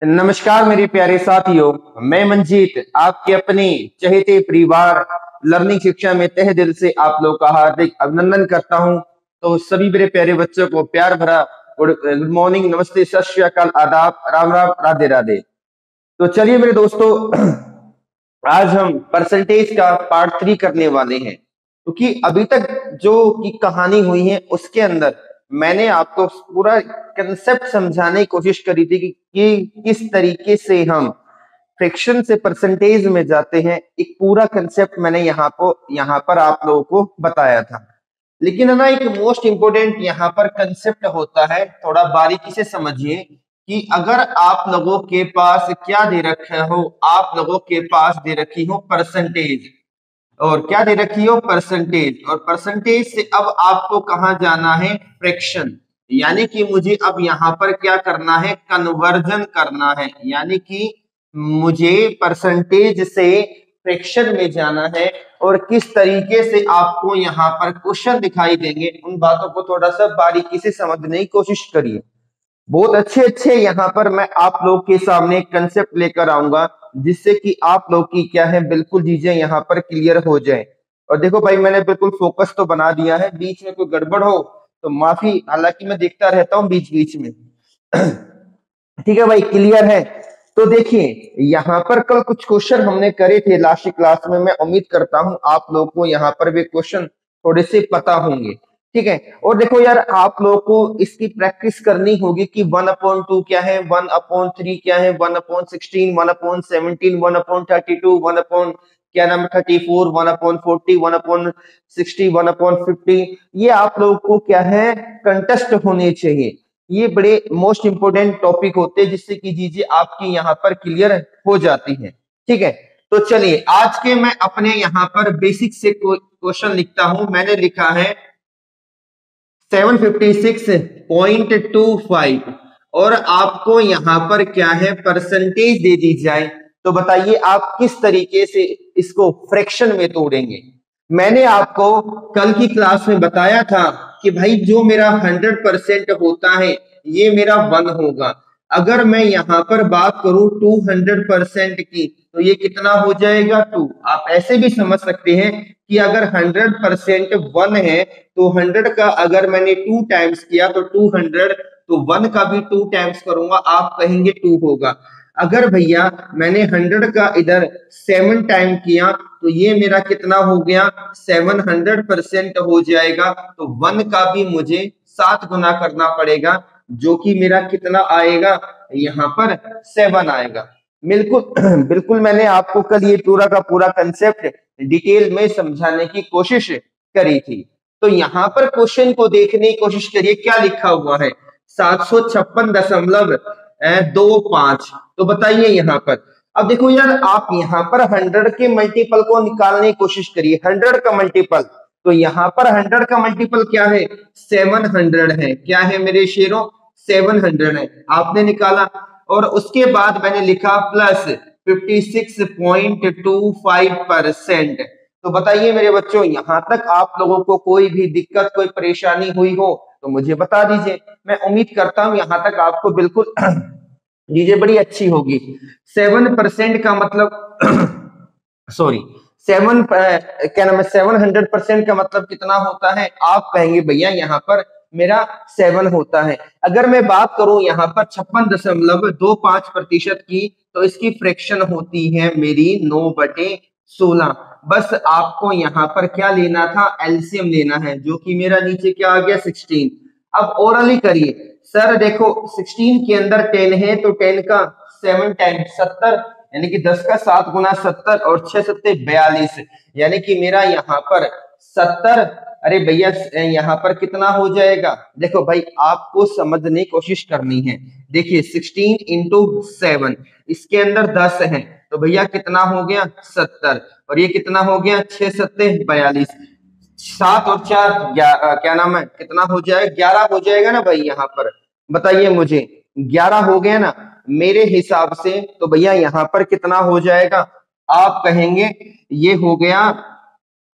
नमस्कार मेरे प्यारे साथियों, मैं मंजीत आपके अपने चहेते परिवार लर्निंग शिक्षा में तहे दिल से आप लोग का हार्दिक अभिनंदन करता हूं। तो सभी मेरे प्यारे बच्चों को प्यार भरा गुड मॉर्निंग, नमस्ते, सत श्री अकाल, आदाब, राम राम, राधे राधे। तो चलिए मेरे दोस्तों, आज हम परसेंटेज का पार्ट 3 करने वाले हैं, क्योंकि अभी तक जो की कहानी हुई है उसके अंदर मैंने आपको पूरा कंसेप्ट समझाने की कोशिश करी थी कि किस तरीके से हम फ्रैक्शन से परसेंटेज में जाते हैं। एक पूरा कंसेप्ट मैंने यहाँ पर आप लोगों को बताया था। लेकिन है ना, एक मोस्ट इंपोर्टेंट यहाँ पर कंसेप्ट होता है, थोड़ा बारीकी से समझिए कि अगर आप लोगों के पास क्या दे रखा हो, आप लोगों के पास दे रखी हो परसेंटेज, और क्या दे रखी हो परसेंटेज, और परसेंटेज से अब आपको कहाँ जाना है, फ्रैक्शन। यानी कि मुझे अब यहाँ पर क्या करना है, कन्वर्जन करना है। यानी कि मुझे परसेंटेज से फ्रैक्शन में जाना है, और किस तरीके से आपको यहाँ पर क्वेश्चन दिखाई देंगे, उन बातों को थोड़ा सा बारीकी से समझने की कोशिश करिए। बहुत अच्छे यहाँ पर मैं आप लोग के सामने कंसेप्ट लेकर आऊंगा, जिससे कि आप लोग की क्या है, बिल्कुल चीजें यहाँ पर क्लियर हो जाए। और देखो भाई, मैंने बिल्कुल फोकस तो बना दिया है, बीच में कोई गड़बड़ हो तो माफी, हालांकि मैं देखता रहता हूँ बीच बीच में। ठीक है भाई, क्लियर है। तो देखिए, यहाँ पर कल कुछ क्वेश्चन हमने करे थे लास्ट क्लास में, मैं उम्मीद करता हूँ आप लोग को यहाँ पर भी क्वेश्चन थोड़े से पता होंगे। ठीक है, और देखो यार, आप लोगों को इसकी प्रैक्टिस करनी होगी कि 1/2 क्या है, 1/3 क्या है, 1/16, 1/17, 1/32, 1 अपॉन क्या नाम 34, 1/40, 1/60, 1/50, ये आप लोगों को क्या है, कंटेस्ट होने चाहिए। ये बड़े मोस्ट इंपोर्टेंट टॉपिक होते हैं, जिससे की चीजें आपकी यहाँ पर क्लियर हो जाती हैं। ठीक है, तो चलिए आज के मैं अपने यहाँ पर बेसिक से क्वेश्चन लिखता हूं। मैंने लिखा है 756.25, और आपको यहाँ पर क्या है, परसेंटेज दे दी जाए, तो बताइए आप किस तरीके से इसको फ्रैक्शन में तोड़ेंगे। मैंने आपको कल की क्लास में बताया था कि भाई जो मेरा 100% होता है ये मेरा 1 होगा। अगर मैं यहाँ पर बात करूं 200% की, तो ये कितना हो जाएगा, 2। आप ऐसे भी समझ सकते हैं कि अगर 100% 1 है, तो 100 का अगर मैंने 2 टाइम्स किया तो 200, तो 1 का भी 2 टाइम्स करूंगा, आप कहेंगे 2 होगा। अगर भैया मैंने 100 का इधर 7 टाइम किया, तो ये मेरा कितना हो गया, 700% हो जाएगा। तो 1 का भी मुझे 7 गुना करना पड़ेगा, जो कि मेरा कितना आएगा, यहाँ पर 7 आएगा। बिल्कुल बिल्कुल, मैंने आपको कल ये पूरा का पूरा कंसेप्ट डिटेल में समझाने की कोशिश करी थी। तो यहाँ पर क्वेश्चन को देखने की कोशिश करिए, क्या लिखा हुआ है, 756.25। तो बताइए यहाँ पर, अब देखो यार, आप यहाँ पर 100 के मल्टीपल को निकालने की कोशिश करिए। 100 का मल्टीपल, तो यहाँ पर 100 का मल्टीपल क्या है, 700 है। क्या है मेरे शेरों, 700 है। आपने निकाला, और उसके बाद मैंने लिखा प्लस 56.25%। तो बताइए मेरे बच्चों, यहां तक आप लोगों को कोई भी दिक्कत, कोई परेशानी हुई हो तो मुझे बता दीजिए। मैं उम्मीद करता हूं यहां तक आपको बिल्कुल चीजें बड़ी अच्छी होगी। 7% का मतलब सॉरी 700% का मतलब कितना होता है, आप कहेंगे भैया यहाँ पर मेरा 7 होता है। अगर मैं बात करूं यहाँ पर 56.25% की, तो इसकी फ्रैक्शन होती है मेरी 9/16। बस आपको यहाँ पर क्या लेना था, एलसीएम लेना है, जो कि मेरा नीचे क्या आ गया, 16। अब ओरली करिए, सर देखो 16 के अंदर 10 है, तो 10 का 7 टाइम्स 70, यानी कि 10 का 7 गुना 70, और 6 सत्ते 42, यानी कि मेरा यहाँ पर 70। अरे भैया यहाँ पर कितना हो जाएगा, देखो भाई आपको समझने की कोशिश करनी है। देखिए 16 इंटू 7, इसके अंदर 10 है, तो भैया कितना हो गया, 70, और ये कितना हो गया, 6 सत्ते 42, 7 और 4 क्या नाम है, कितना हो जाएगा, 11 हो जाएगा ना भाई। यहाँ पर बताइए मुझे, 11 हो गया ना मेरे हिसाब से। तो भैया यहाँ पर कितना हो जाएगा, आप कहेंगे ये हो गया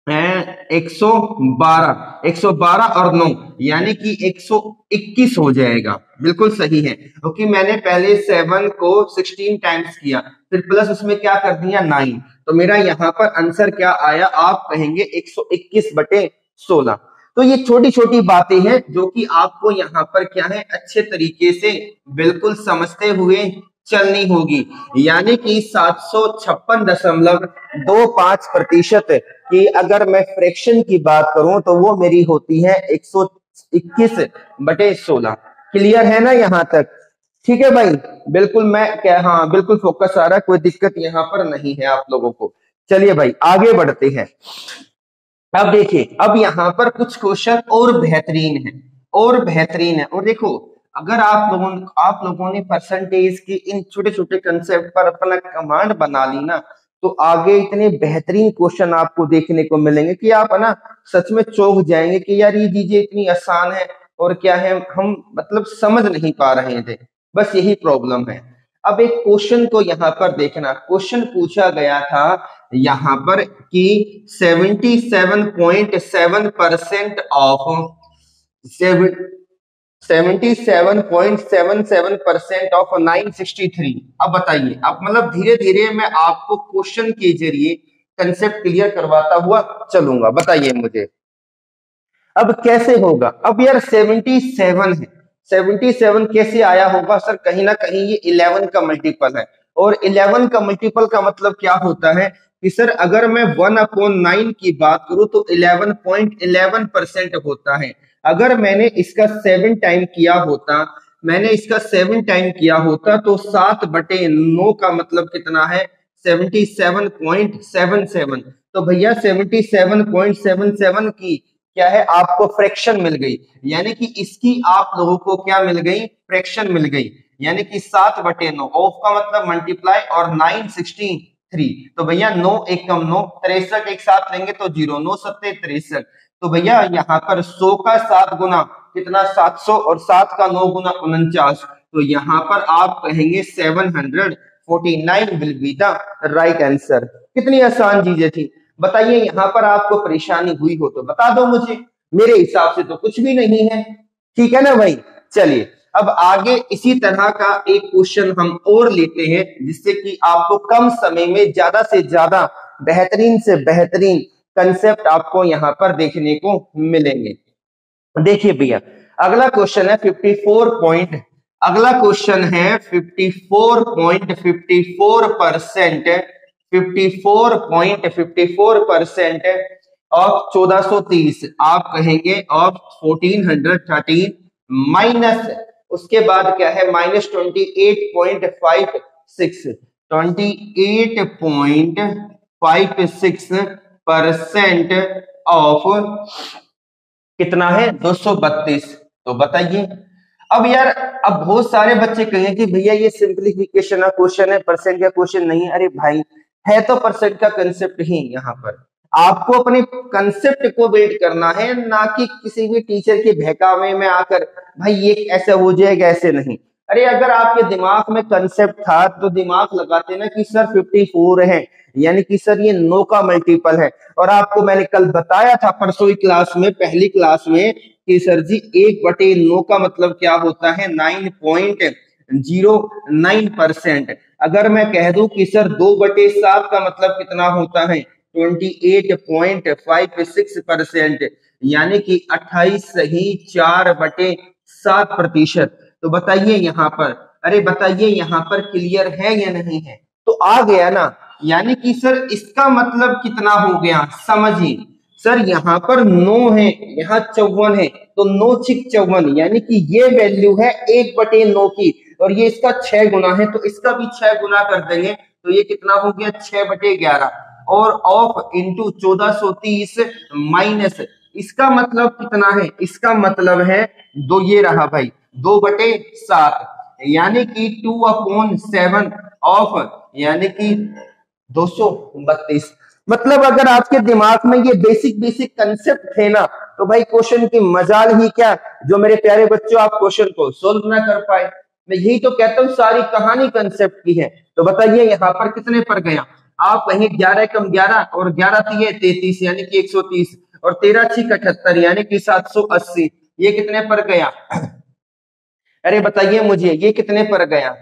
112 और 9 यानी कि 121 हो जाएगा। बिल्कुल सही है, क्योंकि मैंने पहले 7 को 16 टाइम्स किया, फिर प्लस उसमें क्या कर दिया 9, तो मेरा यहाँ पर आंसर क्या आया, आप कहेंगे 121/16। तो ये छोटी छोटी बातें हैं जो कि आपको यहाँ पर क्या है अच्छे तरीके से बिल्कुल समझते हुए चलनी होगी। यानी कि 756.25% की अगर मैं फ्रैक्शन की बात करूं तो वो मेरी होती है 121/16। क्लियर है ना यहाँ तक? ठीक है भाई, बिल्कुल मैं क्या, हाँ बिल्कुल फोकस आ रहा है, कोई दिक्कत यहाँ पर नहीं है आप लोगों को। चलिए भाई आगे बढ़ते हैं। अब देखिए, अब यहाँ पर कुछ क्वेश्चन और बेहतरीन है, और बेहतरीन है। और देखो, अगर आप लोगों ने परसेंटेज की इन छोटे छोटे कंसेप्ट पर अपना कमांड बना ली ना, तो आगे इतने बेहतरीन क्वेश्चन आपको देखने को मिलेंगे कि आप है ना सच में चौंक जाएंगे कि यार ये चीजें इतनी आसान है और क्या है हम मतलब समझ नहीं पा रहे थे, बस यही प्रॉब्लम है। अब एक क्वेश्चन को यहाँ पर देखना, क्वेश्चन पूछा गया था यहाँ पर कि 77.7% ऑफ 77.77% ऑफ 963। अब बताइए, अब मतलब धीरे धीरे मैं आपको क्वेश्चन के जरिए कंसेप्ट क्लियर करवाता हुआ चलूंगा। बताइए मुझे अब कैसे होगा। अब यार 77 है, 77 कैसे आया होगा सर? कहीं ना कहीं ये 11 का मल्टीपल है, और 11 का मल्टीपल का मतलब क्या होता है कि सर अगर मैं 1/9 की बात करूं तो 11.11% होता है। अगर मैंने इसका 7 टाइम किया होता, तो 7/9 का मतलब कितना है? 77.77। तो भैया 77.77 की क्या है आपको फ्रैक्शन मिल गई, यानी कि इसकी आप लोगों को क्या मिल गई? फ्रैक्शन मिल गई। यानी कि 7/9 ऑफ का मतलब मल्टीप्लाई और 963। तो भैया 9 एकम 9, 63 एक साथ लेंगे तो 0, 9 सत्ते 63। तो भैया यहाँ पर 100 का 7 गुना कितना? 700, और 7 का 9 गुना 49। तो यहाँ पर आप कहेंगे 749 will be the right answer. कितनी आसान चीजें थी। बताइए यहाँ पर आपको परेशानी हुई हो तो बता दो मुझे, मेरे हिसाब से तो कुछ भी नहीं है। ठीक है ना भाई? चलिए अब आगे इसी तरह का एक क्वेश्चन हम और लेते हैं, जिससे कि आपको कम समय में ज्यादा से ज्यादा बेहतरीन से बेहतरीन कंसेप्ट आपको यहाँ पर देखने को मिलेंगे। देखिए भैया अगला क्वेश्चन है 54.54% ऑफ 1430। आप कहेंगे ऑफ 1413 माइनस, उसके बाद क्या है -28.56% ऑफ कितना है? 232। तो बताइए अब यार, अब बहुत सारे बच्चे कहेंगे कि भैया ये सिंप्लीफिकेशन का क्वेश्चन है, परसेंट का क्वेश्चन नहीं है। अरे भाई है तो परसेंट का कंसेप्ट ही। यहाँ पर आपको अपने कंसेप्ट को बिल्ड करना है, ना कि किसी भी टीचर के बहकावे में आकर भाई ये ऐसा हो जाएगा, ऐसे नहीं। अरे अगर आपके दिमाग में कंसेप्ट था तो दिमाग लगाते ना कि सर 54 है, यानी कि सर ये 9 का मल्टीपल है। और आपको मैंने कल बताया था परसों की क्लास में, पहली क्लास में, कि सर जी 1/9 का मतलब क्या होता है? 9.09%। अगर मैं कह दूं कि सर 2/7 का मतलब कितना होता है? 28.56%, यानी कि 28 सही 4/7%। तो बताइए यहाँ पर, अरे बताइए यहाँ पर क्लियर है या नहीं है? तो आ गया ना, यानी कि सर इसका मतलब कितना हो गया समझिए। सर यहाँ पर 9 है, यहाँ 54 है, तो 9 6 54, यानी कि ये वैल्यू है 1/9 की, और ये इसका 6 गुना है, तो इसका भी 6 गुना कर देंगे तो ये कितना हो गया? 6/11। और ऑफ इंटू 1430 माइनस, इसका मतलब कितना है? इसका मतलब है दो, ये रहा भाई 2/7, यानी कि 2/7 ऑफ, यानी कि 232। मतलब अगर आपके दिमाग में ये बेसिक बेसिक कंसेप्ट थे ना, तो भाई क्वेश्चन की मजाल ही क्या जो मेरे प्यारे बच्चों आप क्वेश्चन को सोल्व ना कर पाए। मैं यही तो कहता हूँ सारी कहानी कंसेप्ट की है। तो बताइए यहाँ पर कितने पर गया? आप कहेंगे 11 कम 11 और 11 तिये 33 यानी कि 130 और 13 छिक 78 यानी कि 780। ये कितने पर गया? अरे बताइए मुझे ये कितने पर गया?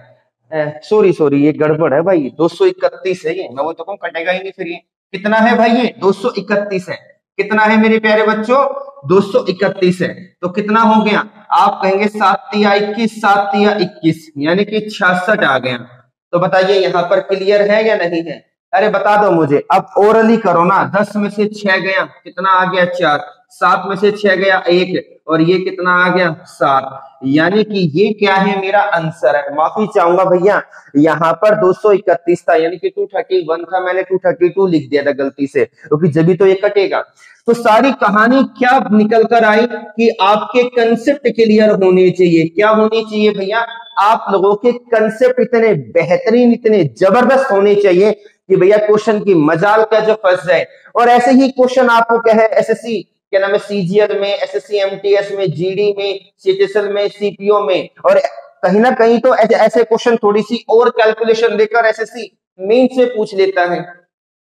सॉरी सॉरी ये गड़बड़ है भाई, 231 है ये। मैं वो तो कहूँ कटेगा ही नहीं फिर। ये कितना है भाई? ये 231 है। कितना है मेरे प्यारे बच्चों? 231 है। तो कितना हो गया? आप कहेंगे 7 तिया 21, 7 तिया 21 यानी कि 66 आ गया। तो बताइए यहाँ पर क्लियर है या नहीं है? अरे बता दो मुझे। अब ओरली करो ना। 10 में से 6 गया, कितना आ गया? 4। 7 में से 6 गया 1 और ये कितना आ गया? 7। यानी कि ये क्या है? मेरा आंसर है। माफी चाहूंगा भैया, यहाँ पर 231 था यानी कि 231 था, मैंने 232 लिख दिया था गलती से, क्योंकि जब भी तो ये कटेगा। तो सारी कहानी क्या निकल कर आई कि आपके कंसेप्ट क्लियर होने चाहिए। क्या होनी चाहिए भैया? आप लोगों के कंसेप्ट इतने बेहतरीन, इतने जबरदस्त होने चाहिए कि भैया क्वेश्चन की मजाल का जो फंस जाए। और ऐसे ही क्वेश्चन आपको क्या है एसएससी क्या नाम है सीजीएल में, एसएससी एमटीएस में, जीडी में, सीएचएसएल में, सीपीओ में, और कहीं ना कहीं तो ऐसे क्वेश्चन थोड़ी सी और कैलकुलेशन देकर एसएससी मेन से पूछ लेता है।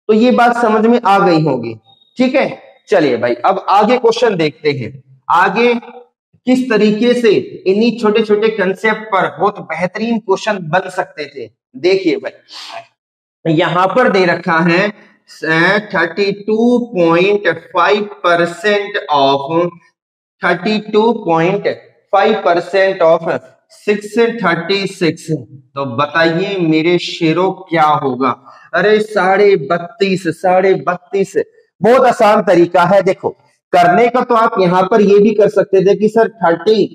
तो ये बात समझ में आ गई होगी। ठीक है, चलिए भाई अब आगे क्वेश्चन देखते हैं। आगे किस तरीके से इन्हीं छोटे छोटे कंसेप्ट पर बहुत बेहतरीन क्वेश्चन बन सकते थे। देखिए भाई यहां पर दे रखा है 32.5% ऑफ 32.5% ऑफ 636। तो बताइए मेरे शेरों क्या होगा? अरे 32.5 बहुत आसान तरीका है। देखो करने का तो आप यहां पर ये भी कर सकते थे कि सर 30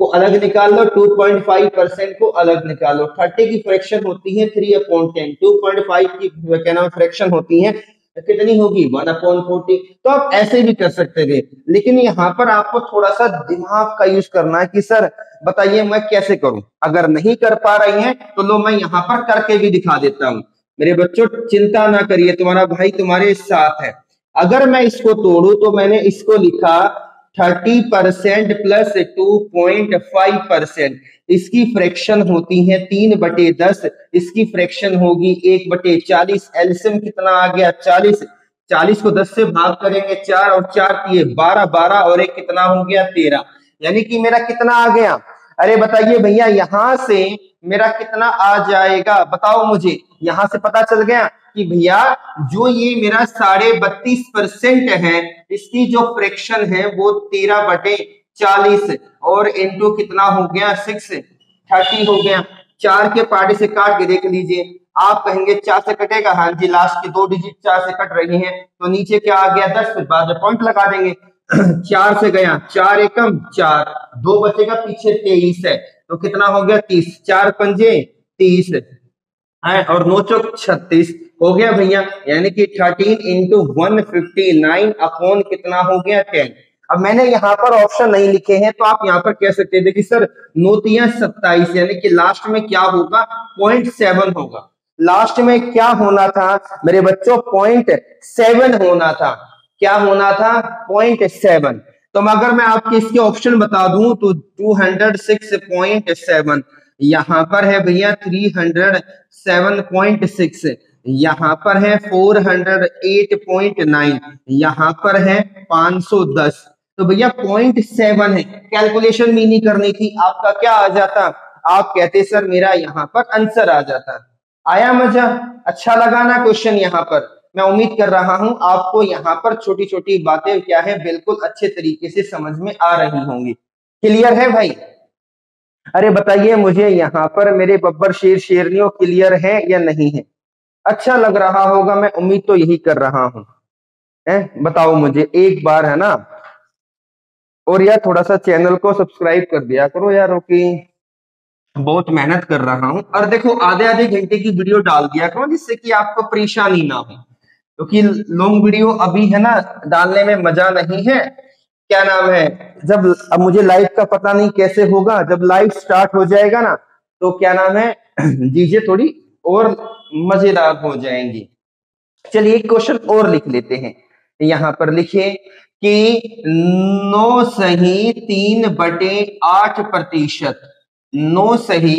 को अलग निकाल लो, 2.5% को अलग निकालो। 30 की फ्रैक्शन होती है 3/10, 2.5 की क्या नाम फ्रैक्शन होती है कितनी होगी? 1/40। तो आप ऐसे भी कर सकते थे, लेकिन यहाँ पर आपको थोड़ा सा दिमाग का यूज करना है कि सर बताइए मैं कैसे करूं। अगर नहीं कर पा रही हैं तो लो मैं यहाँ पर करके भी दिखा देता हूं। मेरे बच्चों चिंता ना करिए, तुम्हारा भाई तुम्हारे साथ है। अगर मैं इसको तोड़ू तो मैंने इसको लिखा 30% प्लस 2.5%। इसकी फ्रैक्शन होती है 3/10, इसकी फ्रैक्शन होगी 1/40। एलसीएम कितना आ गया? 40। 40 को 10 से भाग करेंगे 4 और 4 दिए 12, 12 और एक कितना हो गया? 13। यानी कि मेरा कितना आ गया? अरे बताइए भैया यहां से मेरा कितना आ जाएगा? बताओ मुझे। यहां से पता चल गया कि भैया जो ये मेरा 32.5% है इसकी जो फ्रैक्शन है वो 13/40 और इंटू कितना हो गया? 630 हो गया। 4 के पार्टी से काट के देख लीजिए। आप कहेंगे 4 से कटेगा? हाँ जी, लास्ट की 2 डिजिट 4 से कट रही हैं तो नीचे क्या आ गया? 10। फिर बाद में पॉइंट लगा देंगे। 4 से गया 4 एकम 4, 2 बचेगा पीछे 23 है तो कितना हो गया? 30। 4 पंजे 30 और 9 चौक 36 हो गया भैया। यानी कि 13 इंटू 159 अपॉन कितना हो गया? 10। अब मैंने यहाँ पर ऑप्शन नहीं लिखे हैं तो आप यहाँ पर कह सकते थे कि सर 9 तिया 27 यानी कि लास्ट में क्या होगा? 0.7 होगा। लास्ट में क्या होना था मेरे बच्चों? 0.7 होना था। क्या होना था? 0.7। तो अगर मैं आपके इसके ऑप्शन बता दूं तो 206.7 यहां पर है भैया, 307.6 यहां पर है, 408.9 यहां पर है, 510। तो भैया 0.7 है। कैलकुलेशन भी नहीं करनी थी, आपका क्या आ जाता? आप कहते सर मेरा यहाँ पर आंसर आ जाता। आया मजा? अच्छा लगा ना क्वेश्चन? यहाँ पर मैं उम्मीद कर रहा हूं आपको यहाँ पर छोटी छोटी बातें क्या है बिल्कुल अच्छे तरीके से समझ में आ रही होंगी। क्लियर है भाई? अरे बताइए मुझे यहाँ पर मेरे बब्बर शेर शेरनियों क्लियर है या नहीं है? अच्छा लग रहा होगा, मैं उम्मीद तो यही कर रहा हूं। बताओ मुझे एक बार, है ना? और यार थोड़ा सा चैनल को सब्सक्राइब कर दिया करो यार, कि बहुत मेहनत कर रहा हूं। और देखो आधे आधे घंटे की वीडियो डाल दिया करो जिससे कि आपको परेशानी ना हो, क्योंकि लॉन्ग वीडियो अभी है ना डालने में मजा नहीं है। क्या नाम है, जब अब मुझे लाइव का पता नहीं कैसे होगा, जब लाइव स्टार्ट हो जाएगा ना तो क्या नाम है चीजें थोड़ी और मजेदार हो जाएंगी। चलिए एक क्वेश्चन और लिख लेते हैं। यहां पर लिखिए कि 9 सही 3/8%, 9 सही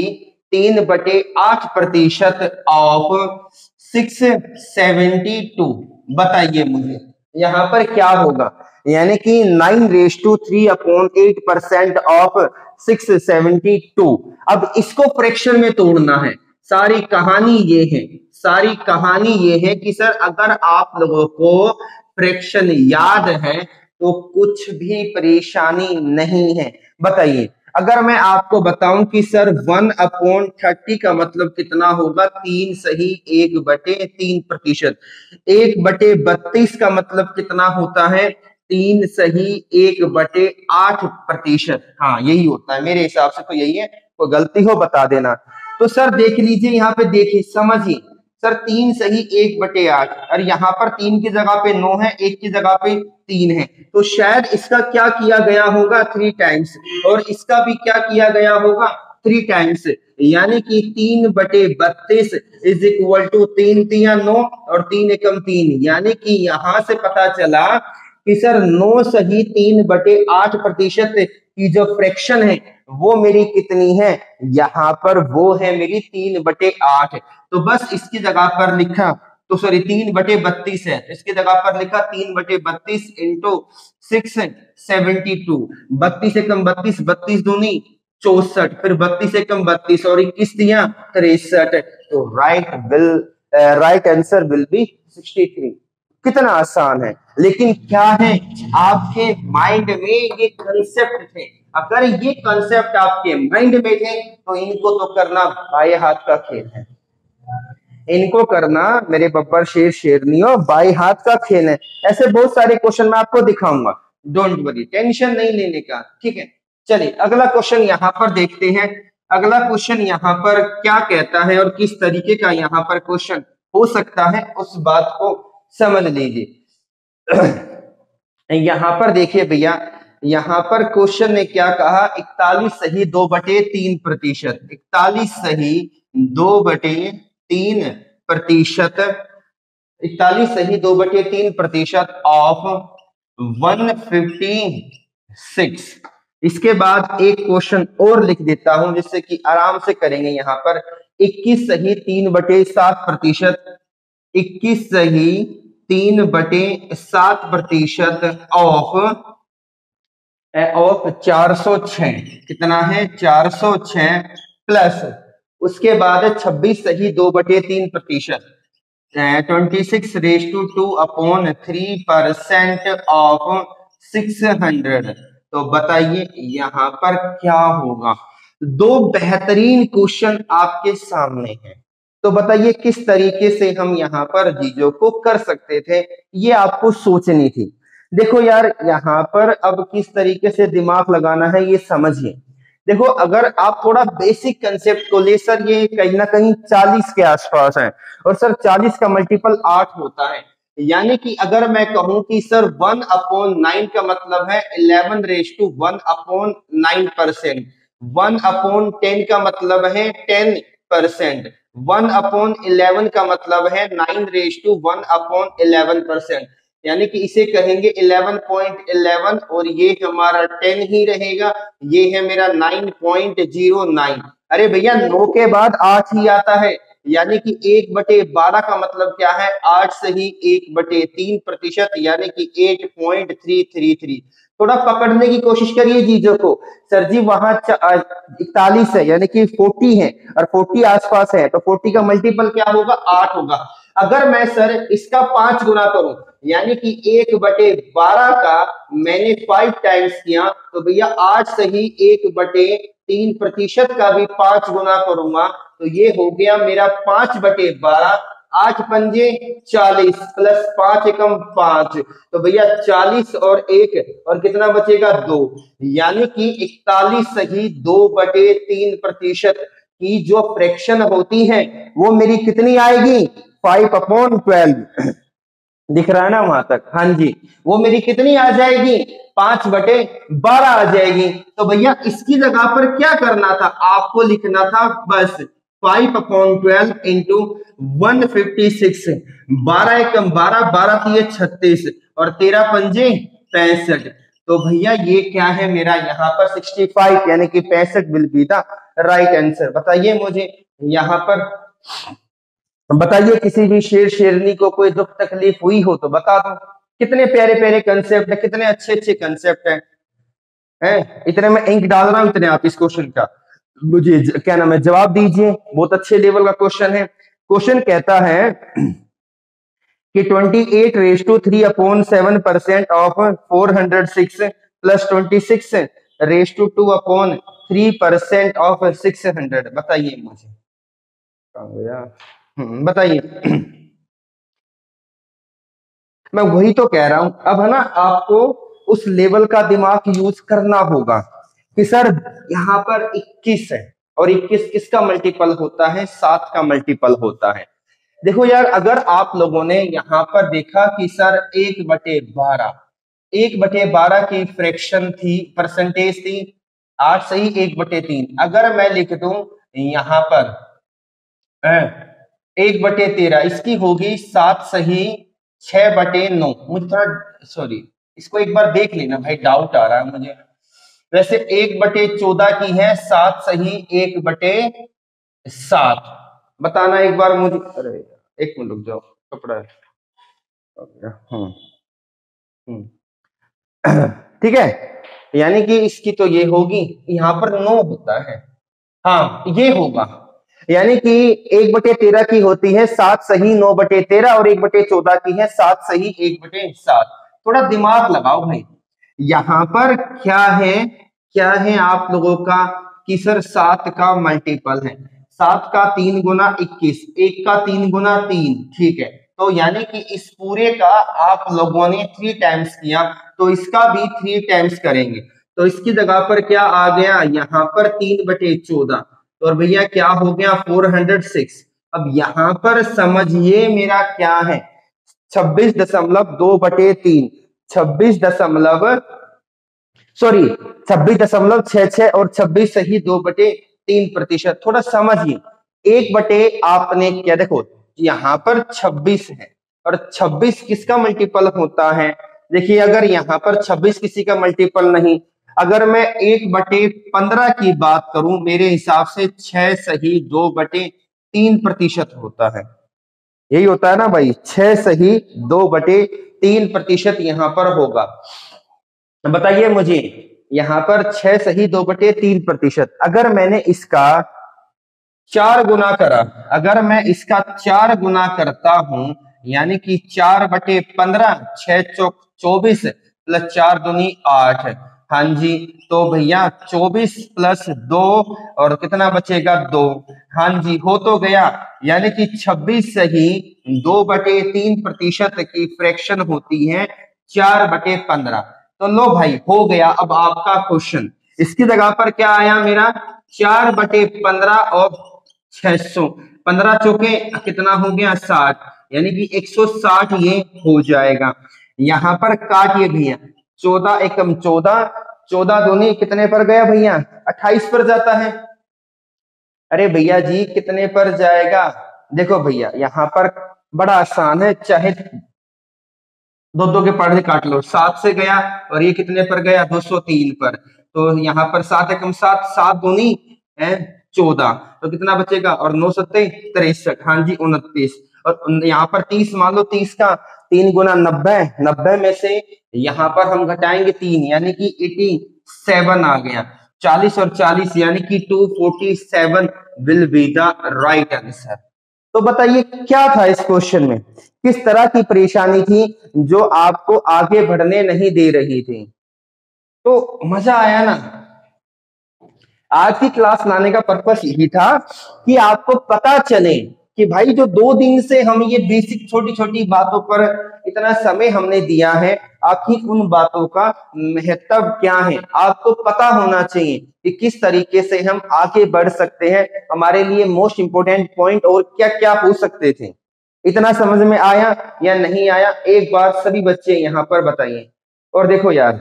3/8% ऑफ 672। बताइए मुझे यहाँ पर क्या होगा, यानी कि 9^3/8% ऑफ 672। अब इसको फ्रैक्शन में तोड़ना है। सारी कहानी ये है, सारी कहानी ये है कि सर अगर आप लोगों को फ्रैक्शन याद है तो कुछ भी परेशानी नहीं है। बताइए, अगर मैं आपको बताऊं कि सर 1/30 का मतलब कितना होगा, 3 सही 1/3%। 1/32 का मतलब कितना होता है, 3 सही 1/8%। हाँ यही होता है मेरे हिसाब से, तो यही है, कोई गलती हो बता देना। तो सर देख लीजिए यहाँ पे, देखिए समझिए सर, 3 सही 1/8, और यहाँ पर 3 की जगह पे 9 है, 1 की जगह पे 3 है, तो शायद इसका क्या किया गया होगा, 3 टाइम्स, और इसका भी क्या किया गया होगा, 3 टाइम्स, यानी कि 3/32 इज इक्वल टू 3 तिया 9 और 3 एकम 3, यानी कि यहां से पता चला कि सर 9 सही 3/8% की जो फ्रैक्शन है वो मेरी कितनी है, यहां पर वो है मेरी 3/8। तो बस इसकी जगह पर लिखा, तो सॉरी 3/32 है, तो इसकी जगह पर लिखा 3/32 इंटू 672। 32 एकम 32, 32 दूनी 64, फिर 32 एकम 32 और 21 दिया 63। तो राइट आंसर विल बी 63। कितना आसान है, लेकिन क्या है, आपके माइंड में ये कंसेप्ट थे। अगर ये कंसेप्ट आपके माइंड में थे तो इनको तो करना बाएं हाथ का खेल है, इनको करना मेरे बब्बर शेर शेरनियों बाएं हाथ का खेल है। ऐसे बहुत सारे क्वेश्चन मैं आपको दिखाऊंगा, डोंट वरी, टेंशन नहीं लेने का, ठीक है। चलिए अगला क्वेश्चन यहाँ पर देखते हैं। अगला क्वेश्चन यहाँ पर क्या कहता है और किस तरीके का यहाँ पर क्वेश्चन हो सकता है, उस बात को समझ लीजिए। यहाँ पर देखिए भैया, यहाँ पर क्वेश्चन ने क्या कहा, 41 सही 2/3%, 41 सही 2/3%, 41 सही 2/3% ऑफ 156। इसके बाद एक क्वेश्चन और लिख देता हूं जिससे कि आराम से करेंगे। यहाँ पर 21 सही 3/7%, 21 सही 3/7% ऑफ 406, कितना है 406, प्लस उसके बाद 26 सही 2/3%, 26^2/3% ऑफ 600। तो बताइए यहाँ पर क्या होगा। दो बेहतरीन क्वेश्चन आपके सामने हैं, तो बताइए किस तरीके से हम यहाँ पर चीजों को कर सकते थे, ये आपको सोचनी थी। देखो यार, यहाँ पर अब किस तरीके से दिमाग लगाना है ये समझिए। देखो, अगर आप थोड़ा बेसिक कंसेप्ट को ले, सर ये कहीं ना कहीं 40 के आसपास है, और सर 40 का मल्टीपल 8 होता है, यानी कि अगर मैं कहूं कि सर 1/9 का मतलब है 11/1/9%, 1/10 का मतलब है 10%, 1/11 का मतलब है 9/1/11%, यानी कि इसे कहेंगे 11.11, और ये हमारा 10 ही रहेगा, ये है मेरा 9.09। अरे भैया 9 के बाद 8 ही आता है, यानी कि 1/12 का मतलब क्या है, 8 से ही 1/3%, यानी कि 8.333। थोड़ा पकड़ने की कोशिश करिए चीजों को। सर जी वहां 41 है, यानी कि 40 है, और 40 आसपास है, तो 40 का मल्टीपल क्या होगा, 8 होगा। अगर मैं सर इसका 5 गुना करूं, यानी कि 1/12 का मैंने 5 टाइम्स किया, तो भैया 8 से ही 1/3% का भी 5 गुना करूंगा, तो ये हो गया मेरा 5/12, 8 पंजे 40 प्लस 5 एकम 5, तो भैया 40 और 1 और कितना बचेगा 2, यानी कि 41 सही 2/3% की जो फ्रैक्शन होती है वो मेरी कितनी आएगी, 5/12। दिख रहा है ना वहां तक, हाँ जी, वो मेरी कितनी आ जाएगी, 5/12 आ जाएगी। तो भैया इसकी जगह पर क्या करना था, आपको लिखना था बस 5/12 इंटू 156, 12 एकम 12, 12 तिये 36 और 13 पंजे 65। तो भैया ये क्या है मेरा यहाँ पर 65, यानी कि 65 will be the right answer. बताइए मुझे यहाँ पर बताइए किसी भी शेर शेरनी को कोई दुख तकलीफ हुई हो तो बता दो। कितने प्यारे प्यारे कंसेप्ट है, कितने अच्छे अच्छे कंसेप्ट हैं। इतने में इंक डाल रहा हूं, इतने आप इस क्वेश्चन का मुझे क्या नाम है जवाब दीजिए। बहुत अच्छे लेवल का क्वेश्चन है। क्वेश्चन कहता है कि 28 raise to 3/7% of 406 plus 26 raise to 2/3% of 600। बताइए मुझे। बताइए। मैं वही तो कह रहा हूं, अब है ना आपको उस लेवल का दिमाग यूज करना होगा कि सर यहाँ पर 21 है और 21 किसका मल्टीपल होता है, 7 का मल्टीपल होता है। देखो यार, अगर आप लोगों ने यहाँ पर देखा कि सर 1/12, 1/12 की फ्रैक्शन थी, परसेंटेज थी 8 सही 1/3। अगर मैं लिख दूं यहाँ पर 1/13, इसकी होगी 7 सही 6/9। मुझे थोड़ा सॉरी, इसको एक बार देख लेना भाई, डाउट आ रहा है मुझे। वैसे 1/14 की है 7 सही 1/7। बताना एक बार मुझे। अरे एक मिनट रुक जाओ, कपड़ा है। ठीक है, यानी कि इसकी तो ये होगी, यहाँ पर 9 होता है। हाँ ये होगा, यानी कि 1/13 की होती है 7 सही 9/13 और 1/14 की है 7 सही 1/7। थोड़ा दिमाग लगाओ भाई। यहां पर क्या है आप लोगों का कि सर 7 का मल्टीपल है, 7 का 3 गुना 21, 1 का 3 गुना 3। ठीक है, तो यानी कि इस पूरे का आप लोगों ने 3 टाइम्स किया, तो इसका भी 3 टाइम्स करेंगे। तो इसकी जगह पर क्या आ गया, यहाँ पर 3/14 और भैया क्या हो गया 406। अब यहां पर समझिए मेरा क्या है, 26.2/3, 26 सॉरी 26.66 और 26 सही 2/3%। थोड़ा समझिए, 1 बटे आपने क्या, देखो यहां पर 26 है और 26 किसका मल्टीपल होता है। देखिए अगर यहां पर 26 किसी का मल्टीपल नहीं, अगर मैं 1/15 की बात करूं, मेरे हिसाब से 6 सही 2/3% होता है। यही होता है ना भाई, 6 सही 2/3% यहां पर होगा। बताइए मुझे, यहां पर 6 सही 2/3%। अगर मैंने इसका 4 गुना करा, अगर मैं इसका 4 गुना करता हूं, यानी कि 4/15, 6 चौक 24 प्लस 4 दूनी 8। हाँ जी, तो भैया 24 प्लस 2 और कितना बचेगा 2। हाँ जी, हो तो गया, यानी कि 26 सही 2/3% की फ्रैक्शन होती है 4/15। तो लो भाई हो गया। अब आपका क्वेश्चन, इसकी जगह पर क्या आया मेरा, 4/15 और 600, 15 चौके कितना हो गया 60, यानी कि 160 ये हो जाएगा। यहां पर काटिए भैया, 14 एकम 14, 14 दूनी कितने पर गया भैया 28 पर जाता है। अरे भैया जी कितने पर जाएगा, देखो भैया यहाँ पर बड़ा आसान है, चाहे दो दो के पढ़े काट लो, 7 से गया और ये कितने पर गया 203 पर। तो यहाँ पर 7 एकम 7, 7 दूनी है 14, तो कितना बचेगा, और 9 सत्ते 63, हाँ जी 29। और यहाँ पर 30 मान लो, 30 का 3 गुना 90, 90 में से यहाँ पर हम घटाएंगे 3, यानी कि 87 आ गया। 40 और 40 यानी कि 247 will be the right answer. तो बताइए क्या था इस क्वेश्चन में, किस तरह की परेशानी थी जो आपको आगे बढ़ने नहीं दे रही थी। तो मजा आया ना। आज की क्लास लाने का पर्पस यही था कि आपको पता चले कि भाई जो 2 दिन से हम ये बेसिक छोटी छोटी बातों पर इतना समय हमने दिया है, आखिर उन बातों का महत्व क्या है आपको पता होना चाहिए कि किस तरीके से हम आगे बढ़ सकते हैं, हमारे लिए मोस्ट इंपोर्टेंट पॉइंट और क्या क्या हो सकते थे। इतना समझ में आया या नहीं आया, एक बार सभी बच्चे यहाँ पर बताइए। और देखो यार,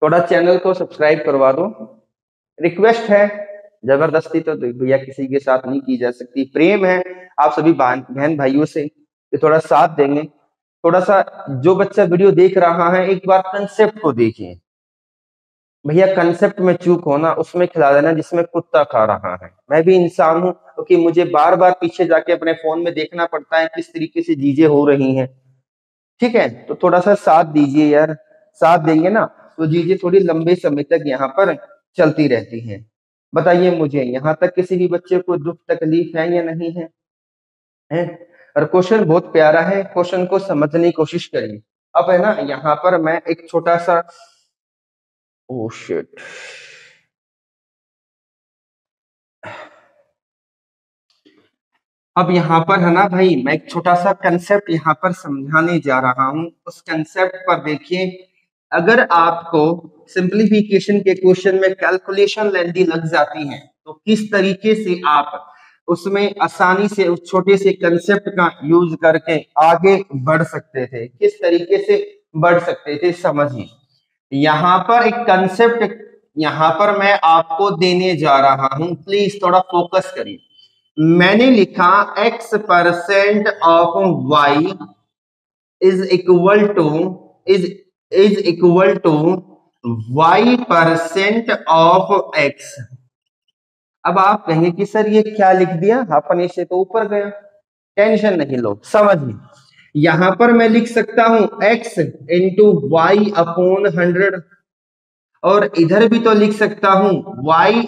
थोड़ा चैनल को सब्सक्राइब करवा दो, रिक्वेस्ट है, जबरदस्ती तो भैया किसी के साथ नहीं की जा सकती, प्रेम है आप सभी बहन भाइयों से कि थोड़ा साथ देंगे। थोड़ा सा जो बच्चा वीडियो देख रहा है एक बार कंसेप्ट को देखिए, भैया कंसेप्ट में चूक हो ना, उसमें खिला देना जिसमें कुत्ता खा रहा है। मैं भी इंसान हूं, क्योंकि मुझे बार बार पीछे जाके अपने फोन में देखना पड़ता है किस तरीके से चीजें हो रही हैं। ठीक है, तो थोड़ा सा साथ दीजिए यार, साथ देंगे ना तो चीजें थोड़ी लंबे समय तक यहाँ पर चलती रहती हैं। बताइए मुझे, यहाँ तक किसी भी बच्चे को दुख तकलीफ है या नहीं है? है। और क्वेश्चन बहुत प्यारा है, क्वेश्चन को समझने की कोशिश करिए। अब है ना, यहाँ पर मैं एक छोटा सा, ओ शिट, अब यहाँ पर है ना भाई, मैं एक छोटा सा कंसेप्ट यहाँ पर समझाने जा रहा हूं। उस कंसेप्ट पर देखिए, अगर आपको सिंप्लीफिकेशन के क्वेश्चन में कैलकुलेशन लेंदी लग जाती है तो किस तरीके से आप उसमें आसानी से उस छोटे से कंसेप्ट का यूज करके आगे बढ़ सकते थे, किस तरीके से बढ़ सकते थे, समझिए। यहाँ पर एक कंसेप्ट यहाँ पर मैं आपको देने जा रहा हूं, प्लीज थोड़ा फोकस करिए। मैंने लिखा x% of y is equal to is is equal to y% of x। अब आप कहेंगे कि सर ये क्या लिख दिया अपने से, तो ऊपर गया। टेंशन नहीं लो, समझिए। यहां पर मैं लिख सकता हूं x इंटू वाई अपॉन 100, और इधर भी तो लिख सकता हूं y